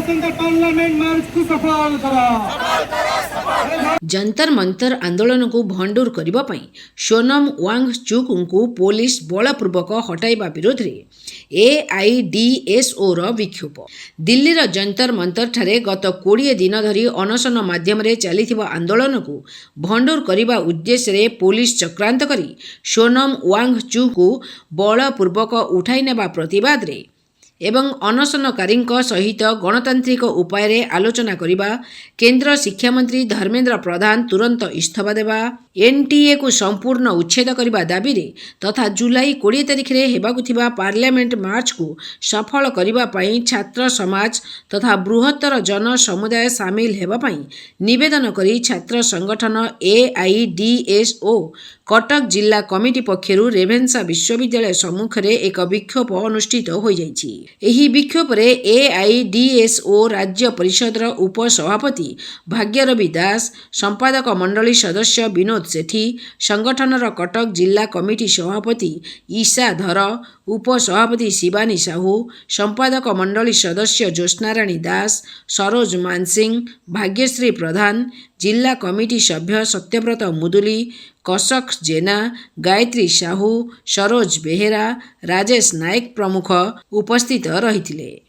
उल्लासंग parliament मार्च को सफल करा। जंतर मंतर आंदोलन को भंडूर करने पर सोनम वांगचुक को पुलिस बलपूर्वक हटाइबा विरोध में AIDSO विक्षोभ। दिल्लीर जंतर मंतर ठारे गत 20 दिन धरी अनशन माध्यम चली आंदोलन को भंडूर करने उद्देश्य पुलिस चक्रांत करी सोनम वांगचुक को बलपूर्वक उठाई नेबा प्रतिवाद रे एवं अनशनकारी सहित गणतांत्रिक उपाय रे आलोचना करिबा, केंद्र शिक्षा मंत्री धर्मेंद्र प्रधान तुरंत इस्तीफा देबा, NTA को संपूर्ण उच्छेद करने दाबी रे तथा जुलाई 20 तारिख रे हेबाकु थिबा पार्लियामेंट मार्च को सफल करने पई छात्र समाज तथा बृहत्तर जन समुदाय सामिल हेबा पई निवेदन करी छात्र संगठन AIDSO कटक जिला कमिटी पक्षरु रेभेन्सा विश्वविद्यालय सम्मुख रे एक विक्षोभ अनुष्ठित हो जाइछि। एही विक्षोभ रे AIDSO राज्य परिषद उपसभापति भाग्यरवि दास, संपादक मंडली सदस्य विनोद सेठी, संगठनर कटक जिला कमिटी सभापति ईशा धर, उपसभापति शिवानी साहू, संपादक मंडली सदस्य ज्योत्स्नाराणी दास, सरोज मानसिंह, भाग्यश्री प्रधान, जिला कमिटी सभ्य सत्यव्रत मुदुली, कशक जेना, गायत्री साहू, सरोज बेहेरा, राजेश नायक प्रमुख उपस्थित रहिथिले।